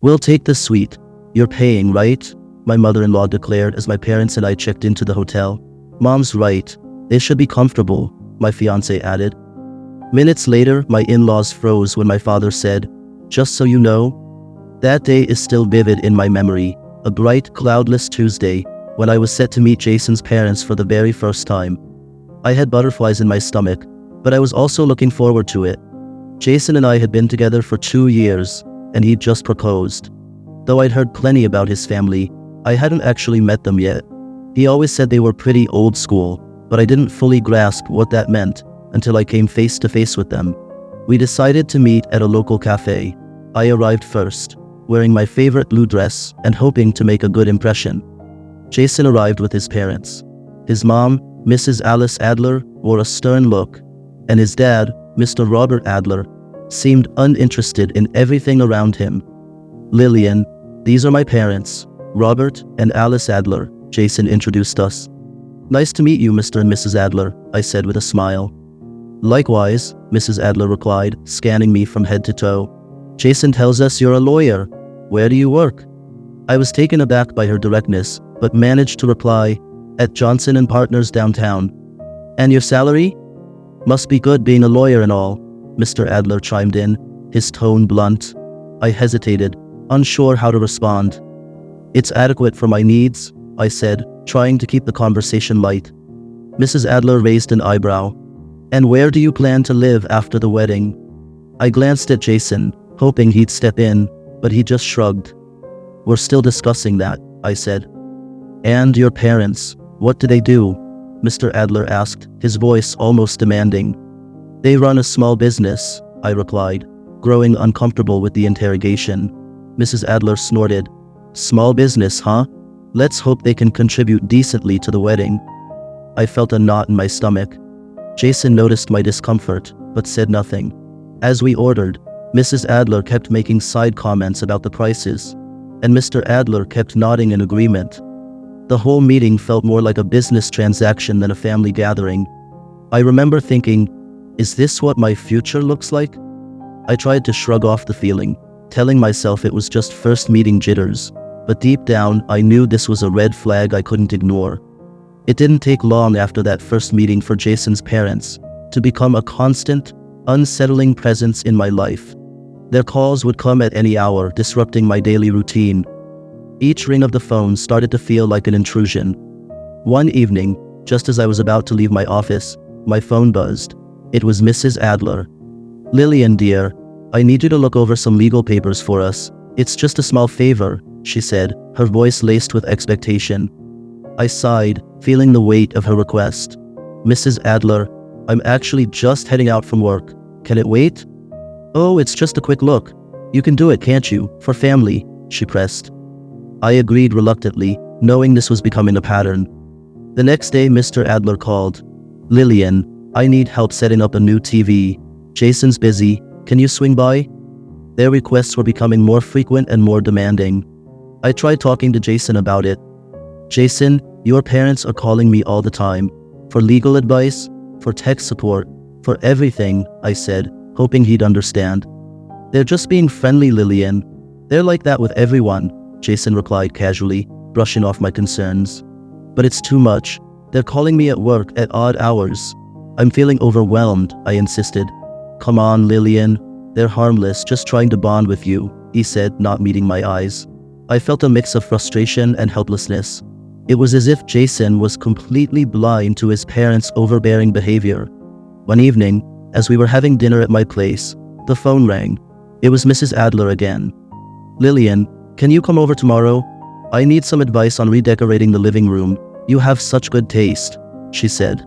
"We'll take the suite. You're paying, right?" my mother-in-law declared as my parents and I checked into the hotel. "Mom's right. They should be comfortable," my fiancé added. Minutes later, my in-laws froze when my father said, "Just so you know." That day is still vivid in my memory, a bright, cloudless Tuesday, when I was set to meet Jason's parents for the very first time. I had butterflies in my stomach, but I was also looking forward to it. Jason and I had been together for 2 years, and he'd just proposed. Though I'd heard plenty about his family, I hadn't actually met them yet. He always said they were pretty old school, but I didn't fully grasp what that meant until I came face to face with them. We decided to meet at a local cafe. I arrived first, wearing my favorite blue dress and hoping to make a good impression. Jason arrived with his parents. His mom, Mrs. Alice Adler, wore a stern look, and his dad, Mr. Robert Adler, seemed uninterested in everything around him. "Lillian, these are my parents, Robert and Alice Adler," Jason introduced us. "Nice to meet you, Mr. and Mrs. Adler," I said with a smile. "Likewise," Mrs. Adler replied, scanning me from head to toe. "Jason tells us you're a lawyer. Where do you work?" I was taken aback by her directness, but managed to reply, "At Johnson and Partners downtown." "And your salary?" "Must be good being a lawyer and all," Mr. Adler chimed in, his tone blunt. I hesitated, unsure how to respond. "It's adequate for my needs," I said, trying to keep the conversation light. Mrs. Adler raised an eyebrow. "And where do you plan to live after the wedding?" I glanced at Jason, hoping he'd step in, but he just shrugged. "We're still discussing that," I said. "And your parents, what do they do?" Mr. Adler asked, his voice almost demanding. "They run a small business," I replied, growing uncomfortable with the interrogation. Mrs. Adler snorted. "Small business, huh? Let's hope they can contribute decently to the wedding." I felt a knot in my stomach. Jason noticed my discomfort, but said nothing. As we ordered, Mrs. Adler kept making side comments about the prices, and Mr. Adler kept nodding in agreement. The whole meeting felt more like a business transaction than a family gathering. I remember thinking, is this what my future looks like? I tried to shrug off the feeling, telling myself it was just first meeting jitters, but deep down I knew this was a red flag I couldn't ignore. It didn't take long after that first meeting for Jason's parents to become a constant, unsettling presence in my life. Their calls would come at any hour, disrupting my daily routine. Each ring of the phone started to feel like an intrusion. One evening, just as I was about to leave my office, my phone buzzed. It was Mrs. Adler. "Lillian, dear, I need you to look over some legal papers for us. It's just a small favor," she said, her voice laced with expectation. I sighed, feeling the weight of her request. "Mrs. Adler, I'm actually just heading out from work. Can it wait?" "Oh, it's just a quick look. You can do it, can't you? For family," she pressed. I agreed reluctantly, knowing this was becoming a pattern. The next day, Mr. Adler called. "Lillian, I need help setting up a new TV. Jason's busy. Can you swing by?" Their requests were becoming more frequent and more demanding. I tried talking to Jason about it. "Jason, your parents are calling me all the time. For legal advice, for tech support, for everything," I said, hoping he'd understand. "They're just being friendly, Lillian. They're like that with everyone," Jason replied casually, brushing off my concerns. "But it's too much. They're calling me at work at odd hours. I'm feeling overwhelmed," I insisted. "Come on, Lillian. They're harmless, just trying to bond with you," he said, not meeting my eyes. I felt a mix of frustration and helplessness. It was as if Jason was completely blind to his parents' overbearing behavior. One evening, as we were having dinner at my place, the phone rang. It was Mrs. Adler again. "Lillian, can you come over tomorrow? I need some advice on redecorating the living room. You have such good taste," she said.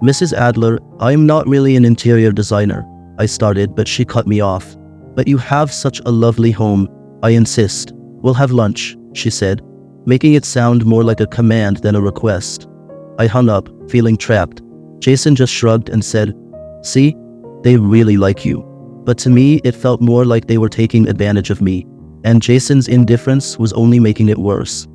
"Mrs. Adler, I'm not really an interior designer," I started, but she cut me off. "But you have such a lovely home. I insist. We'll have lunch," she said, making it sound more like a command than a request. I hung up, feeling trapped. Jason just shrugged and said, "See, they really like you." But to me, it felt more like they were taking advantage of me, and Jason's indifference was only making it worse.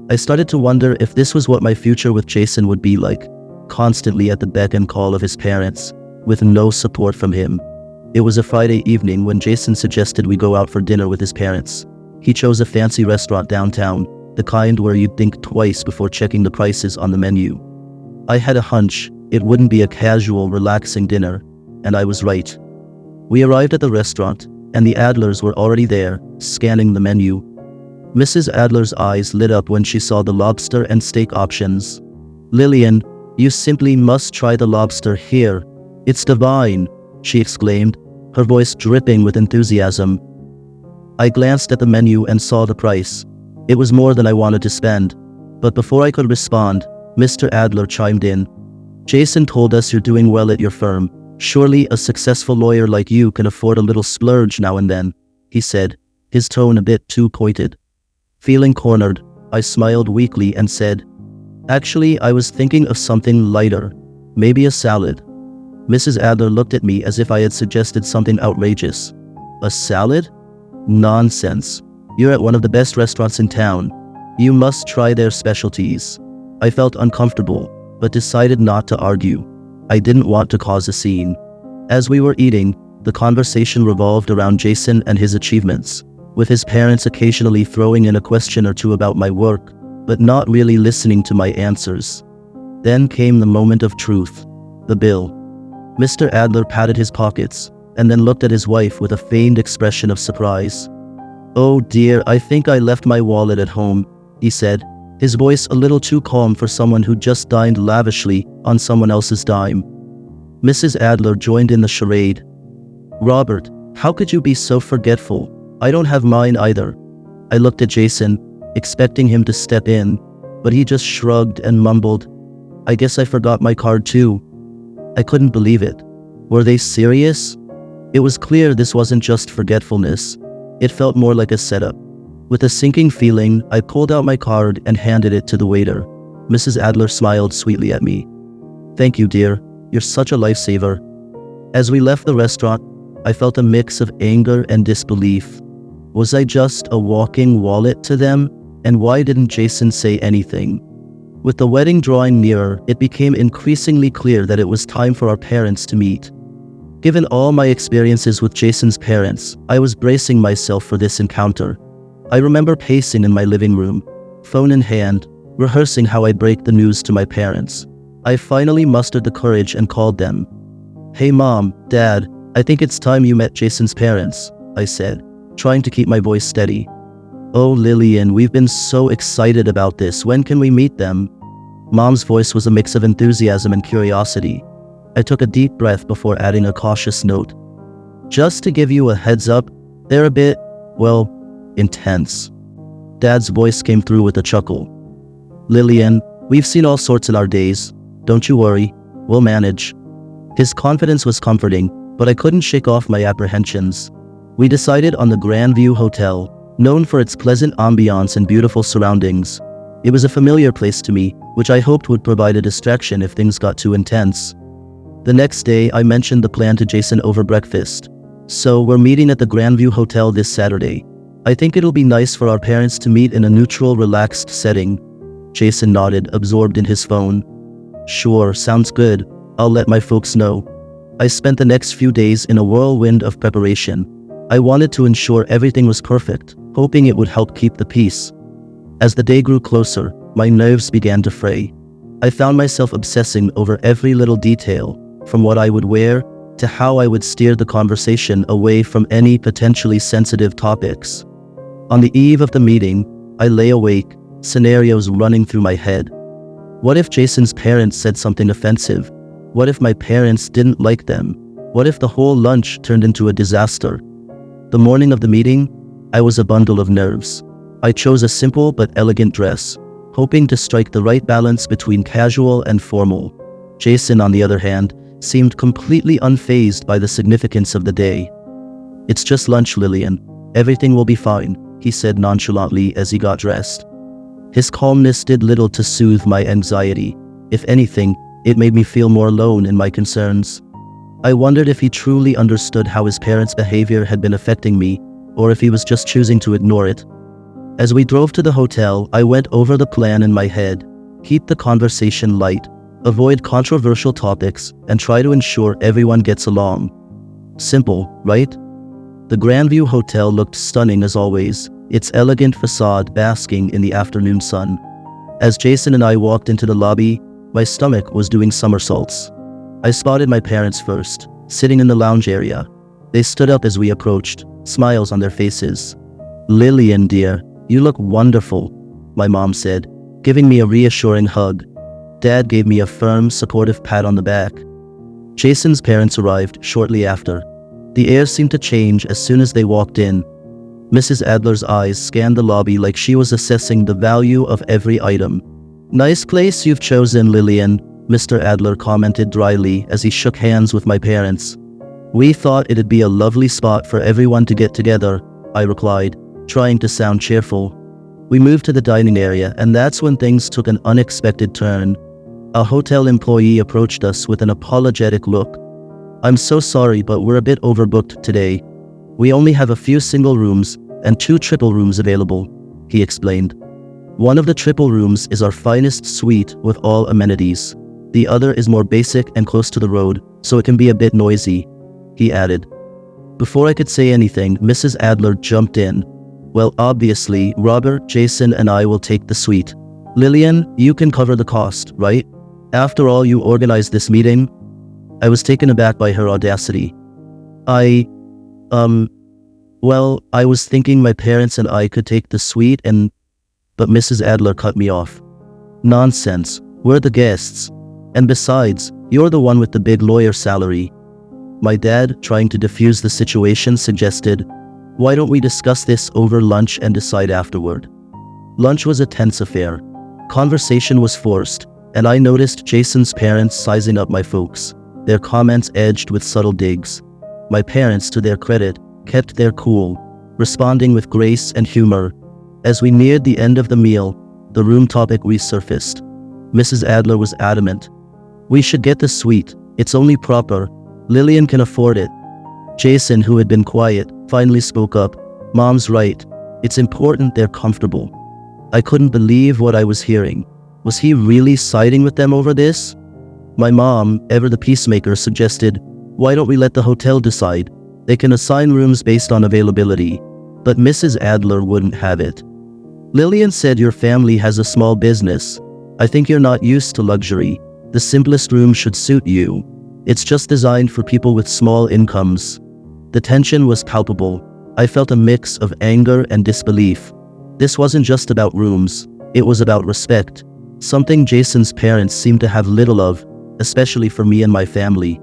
I started to wonder if this was what my future with Jason would be like, constantly at the beck and call of his parents, with no support from him. It was a Friday evening when Jason suggested we go out for dinner with his parents. He chose a fancy restaurant downtown, the kind where you'd think twice before checking the prices on the menu. I had a hunch it wouldn't be a casual, relaxing dinner, and I was right. We arrived at the restaurant, and the Adlers were already there, scanning the menu. Mrs. Adler's eyes lit up when she saw the lobster and steak options. "Lillian, you simply must try the lobster here. It's divine," she exclaimed, her voice dripping with enthusiasm. I glanced at the menu and saw the price. It was more than I wanted to spend. But before I could respond, Mr. Adler chimed in. "Jason told us you're doing well at your firm. Surely a successful lawyer like you can afford a little splurge now and then," he said, his tone a bit too pointed. Feeling cornered, I smiled weakly and said, "Actually, I was thinking of something lighter. Maybe a salad." Mrs. Adler looked at me as if I had suggested something outrageous. "A salad? Nonsense. You're at one of the best restaurants in town. You must try their specialties." I felt uncomfortable, but decided not to argue. I didn't want to cause a scene. As we were eating, the conversation revolved around Jason and his achievements, with his parents occasionally throwing in a question or two about my work, but not really listening to my answers. Then came the moment of truth, the bill. Mr. Adler patted his pockets, and then looked at his wife with a feigned expression of surprise. "Oh dear, I think I left my wallet at home," he said, his voice a little too calm for someone who just dined lavishly on someone else's dime. Mrs. Adler joined in the charade. "Robert, how could you be so forgetful? I don't have mine either." I looked at Jason, expecting him to step in, but he just shrugged and mumbled, "I guess I forgot my card too." I couldn't believe it. Were they serious? It was clear this wasn't just forgetfulness. It felt more like a setup. With a sinking feeling, I pulled out my card and handed it to the waiter. Mrs. Adler smiled sweetly at me. "Thank you, dear. You're such a lifesaver." As we left the restaurant, I felt a mix of anger and disbelief. Was I just a walking wallet to them? And why didn't Jason say anything? With the wedding drawing nearer, it became increasingly clear that it was time for our parents to meet. Given all my experiences with Jason's parents, I was bracing myself for this encounter. I remember pacing in my living room, phone in hand, rehearsing how I'd break the news to my parents. I finally mustered the courage and called them. "Hey Mom, Dad, I think it's time you met Jason's parents," I said, trying to keep my voice steady. "Oh Lillian, we've been so excited about this. When can we meet them?" Mom's voice was a mix of enthusiasm and curiosity. I took a deep breath before adding a cautious note. "Just to give you a heads up, they're a bit, well, intense." Dad's voice came through with a chuckle. "Lillian, we've seen all sorts in our days. Don't you worry, we'll manage." His confidence was comforting, but I couldn't shake off my apprehensions. We decided on the Grandview Hotel, known for its pleasant ambiance and beautiful surroundings. It was a familiar place to me, which I hoped would provide a distraction if things got too intense. The next day, I mentioned the plan to Jason over breakfast. "So we're meeting at the Grandview Hotel this Saturday. I think it'll be nice for our parents to meet in a neutral, relaxed setting." Jason nodded, absorbed in his phone. "Sure, sounds good. I'll let my folks know." I spent the next few days in a whirlwind of preparation. I wanted to ensure everything was perfect, hoping it would help keep the peace. As the day grew closer, my nerves began to fray. I found myself obsessing over every little detail, from what I would wear to how I would steer the conversation away from any potentially sensitive topics. On the eve of the meeting, I lay awake, scenarios running through my head. What if Jason's parents said something offensive? What if my parents didn't like them? What if the whole lunch turned into a disaster? The morning of the meeting, I was a bundle of nerves. I chose a simple but elegant dress, hoping to strike the right balance between casual and formal. Jason, on the other hand, seemed completely unfazed by the significance of the day. "It's just lunch, Lillian. Everything will be fine," he said nonchalantly as he got dressed. His calmness did little to soothe my anxiety. If anything, it made me feel more alone in my concerns. I wondered if he truly understood how his parents' behavior had been affecting me, or if he was just choosing to ignore it. As we drove to the hotel, I went over the plan in my head. Keep the conversation light, avoid controversial topics, and try to ensure everyone gets along. Simple, right? The Grandview Hotel looked stunning as always, its elegant facade basking in the afternoon sun. As Jason and I walked into the lobby, my stomach was doing somersaults. I spotted my parents first, sitting in the lounge area. They stood up as we approached, smiles on their faces. "Lillian, dear, you look wonderful," my mom said, giving me a reassuring hug. Dad gave me a firm, supportive pat on the back. Jason's parents arrived shortly after. The air seemed to change as soon as they walked in. Mrs. Adler's eyes scanned the lobby like she was assessing the value of every item. "Nice place you've chosen, Lillian," Mr. Adler commented dryly as he shook hands with my parents. "We thought it'd be a lovely spot for everyone to get together," I replied, trying to sound cheerful. We moved to the dining area, and that's when things took an unexpected turn. A hotel employee approached us with an apologetic look. "I'm so sorry, but we're a bit overbooked today. We only have a few single rooms and 2 triple rooms available," he explained. "One of the triple rooms is our finest suite with all amenities. The other is more basic and close to the road, so it can be a bit noisy," he added. Before I could say anything, Mrs. Adler jumped in. "Well, obviously, Robert, Jason, and I will take the suite. Lillian, you can cover the cost, right? After all, you organized this meeting." I was taken aback by her audacity. Well, I was thinking my parents and I could take the suite But Mrs. Adler cut me off. "Nonsense, we're the guests. And besides, you're the one with the big lawyer salary." My dad, trying to defuse the situation, suggested, "Why don't we discuss this over lunch and decide afterward?" Lunch was a tense affair. Conversation was forced, and I noticed Jason's parents sizing up my folks, their comments edged with subtle digs. My parents, to their credit, kept their cool, responding with grace and humor. As we neared the end of the meal, the room topic resurfaced. Mrs. Adler was adamant. "We should get the suite. It's only proper. Lillian can afford it." Jason, who had been quiet, finally spoke up. "Mom's right. It's important they're comfortable." I couldn't believe what I was hearing. Was he really siding with them over this? My mom, ever the peacemaker, suggested, "Why don't we let the hotel decide? They can assign rooms based on availability." But Mrs. Adler wouldn't have it. "Lillian said your family has a small business. I think you're not used to luxury. The simplest room should suit you. It's just designed for people with small incomes." The tension was palpable. I felt a mix of anger and disbelief. This wasn't just about rooms. It was about respect, something Jason's parents seemed to have little of, especially for me and my family.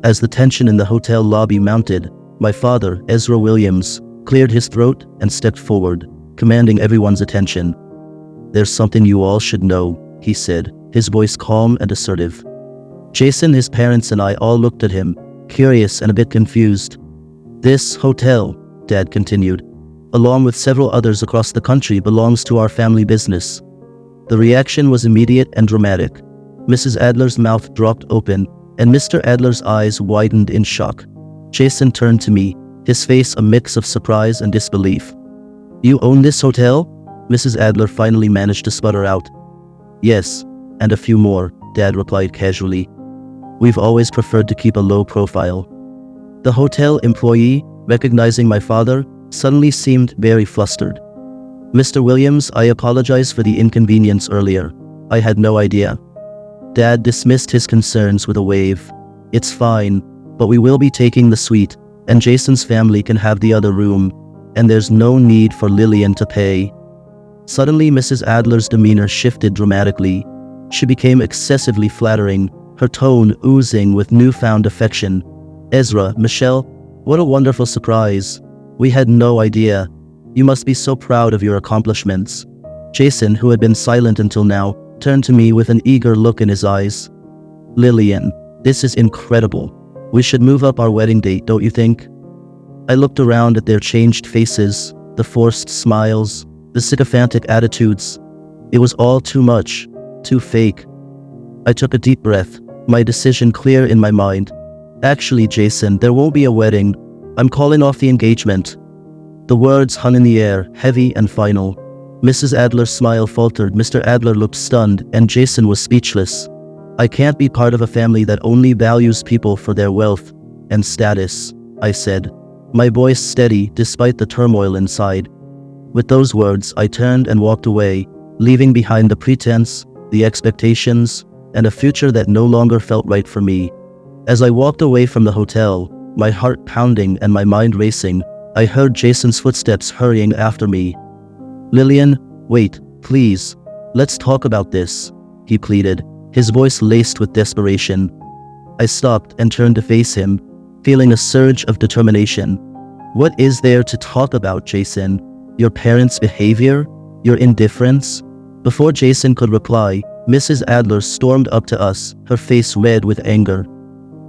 As the tension in the hotel lobby mounted, my father, Ezra Williams, cleared his throat and stepped forward, commanding everyone's attention. "There's something you all should know," he said, his voice calm and assertive. Jason, his parents, and I all looked at him, curious and a bit confused. "This hotel," Dad continued, "along with several others across the country, belongs to our family business." The reaction was immediate and dramatic. Mrs. Adler's mouth dropped open, and Mr. Adler's eyes widened in shock. Jason turned to me, his face a mix of surprise and disbelief. "You own this hotel?" Mrs. Adler finally managed to sputter out. "Yes, and a few more," Dad replied casually. "We've always preferred to keep a low profile." The hotel employee, recognizing my father, suddenly seemed very flustered. "Mr. Williams, I apologize for the inconvenience earlier. I had no idea." Dad dismissed his concerns with a wave. "It's fine, but we will be taking the suite, and Jason's family can have the other room, and there's no need for Lillian to pay." Suddenly, Mrs. Adler's demeanor shifted dramatically. She became excessively flattering, her tone oozing with newfound affection. "Ezra, Michelle, what a wonderful surprise. We had no idea. You must be so proud of your accomplishments." Jason, who had been silent until now, turned to me with an eager look in his eyes. "Lillian, this is incredible. We should move up our wedding date, don't you think?" I looked around at their changed faces, the forced smiles, the sycophantic attitudes. It was all too much, too fake. I took a deep breath, my decision clear in my mind. "Actually, Jason, there won't be a wedding. I'm calling off the engagement." The words hung in the air, heavy and final. Mrs. Adler's smile faltered, Mr. Adler looked stunned, and Jason was speechless. "I can't be part of a family that only values people for their wealth and status," I said, my voice steady despite the turmoil inside. With those words, I turned and walked away, leaving behind the pretense, the expectations, and a future that no longer felt right for me. As I walked away from the hotel, my heart pounding and my mind racing, I heard Jason's footsteps hurrying after me. "Lillian, wait, please. Let's talk about this," he pleaded, his voice laced with desperation. I stopped and turned to face him, feeling a surge of determination. "What is there to talk about, Jason? Your parents' behavior? Your indifference?" Before Jason could reply, Mrs. Adler stormed up to us, her face red with anger.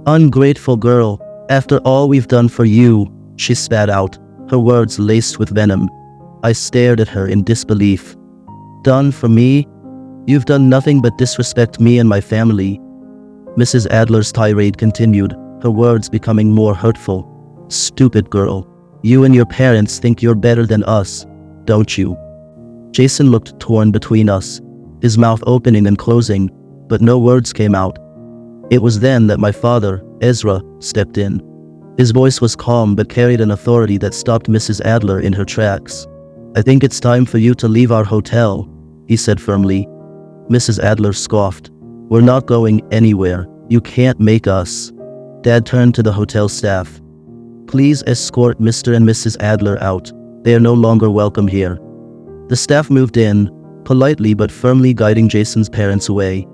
"Ungrateful girl, after all we've done for you," she spat out, her words laced with venom. I stared at her in disbelief. "Done for me? You've done nothing but disrespect me and my family." Mrs. Adler's tirade continued, her words becoming more hurtful. "Stupid girl. You and your parents think you're better than us, don't you?" Jason looked torn between us, his mouth opening and closing, but no words came out. It was then that my father, Ezra, stepped in. His voice was calm but carried an authority that stopped Mrs. Adler in her tracks. "I think it's time for you to leave our hotel," he said firmly. Mrs. Adler scoffed. "We're not going anywhere. You can't make us." Dad turned to the hotel staff. "Please escort Mr. and Mrs. Adler out. They are no longer welcome here." The staff moved in, politely but firmly guiding Jason's parents away.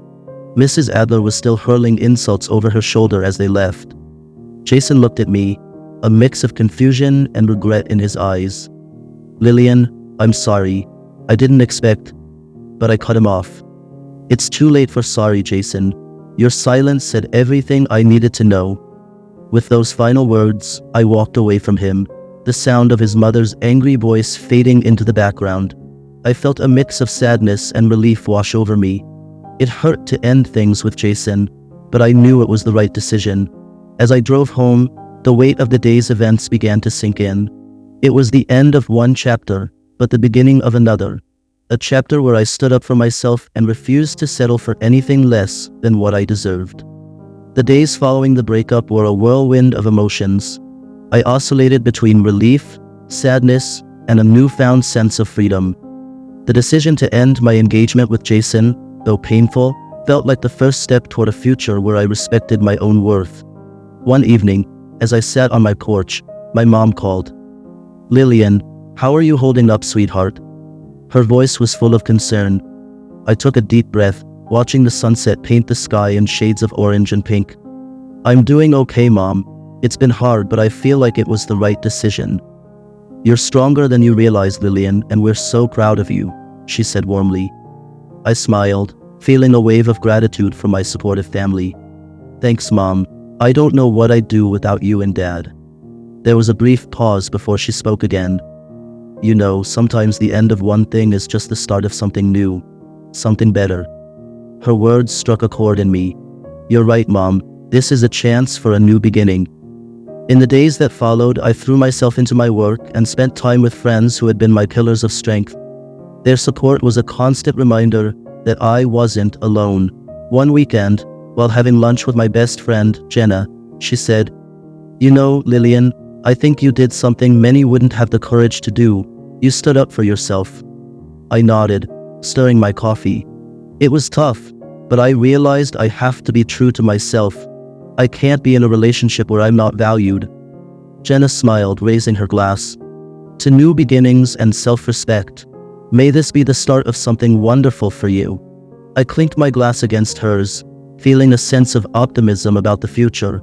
Mrs. Adler was still hurling insults over her shoulder as they left. Jason looked at me, a mix of confusion and regret in his eyes. "Lillian, I'm sorry. I didn't expect..." But I cut him off. "It's too late for sorry, Jason. Your silence said everything I needed to know." With those final words, I walked away from him, the sound of his mother's angry voice fading into the background. I felt a mix of sadness and relief wash over me. It hurt to end things with Jason, but I knew it was the right decision. As I drove home, the weight of the day's events began to sink in. It was the end of one chapter, but the beginning of another. A chapter where I stood up for myself and refused to settle for anything less than what I deserved. The days following the breakup were a whirlwind of emotions. I oscillated between relief, sadness, and a newfound sense of freedom. The decision to end my engagement with Jason, though painful, felt like the first step toward a future where I respected my own worth. One evening, as I sat on my porch, my mom called. "Lillian, how are you holding up, sweetheart?" Her voice was full of concern. I took a deep breath, watching the sunset paint the sky in shades of orange and pink. "I'm doing okay, Mom. It's been hard, but I feel like it was the right decision." "You're stronger than you realize, Lillian, and we're so proud of you," she said warmly. I smiled, feeling a wave of gratitude from my supportive family. "Thanks, Mom. I don't know what I'd do without you and Dad." There was a brief pause before she spoke again. "You know, sometimes the end of one thing is just the start of something new, something better." Her words struck a chord in me. "You're right, Mom. This is a chance for a new beginning." In the days that followed, I threw myself into my work and spent time with friends who had been my pillars of strength. Their support was a constant reminder that I wasn't alone. One weekend, while having lunch with my best friend, Jenna, she said, "You know, Lillian, I think you did something many wouldn't have the courage to do. You stood up for yourself." I nodded, stirring my coffee. It was tough, but I realized I have to be true to myself. I can't be in a relationship where I'm not valued. Jenna smiled, raising her glass. "To new beginnings and self-respect. May this be the start of something wonderful for you." I clinked my glass against hers, feeling a sense of optimism about the future.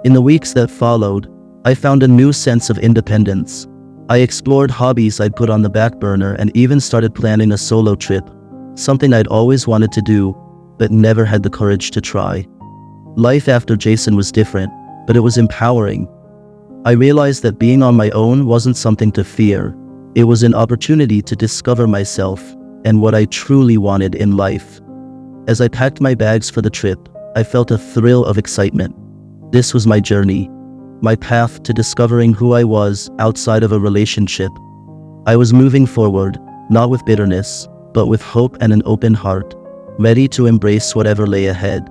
In the weeks that followed, I found a new sense of independence. I explored hobbies I'd put on the back burner and even started planning a solo trip, something I'd always wanted to do, but never had the courage to try. Life after Jason was different, but it was empowering. I realized that being on my own wasn't something to fear. It was an opportunity to discover myself and what I truly wanted in life. As I packed my bags for the trip, I felt a thrill of excitement. This was my journey, my path to discovering who I was outside of a relationship. I was moving forward, not with bitterness, but with hope and an open heart, ready to embrace whatever lay ahead.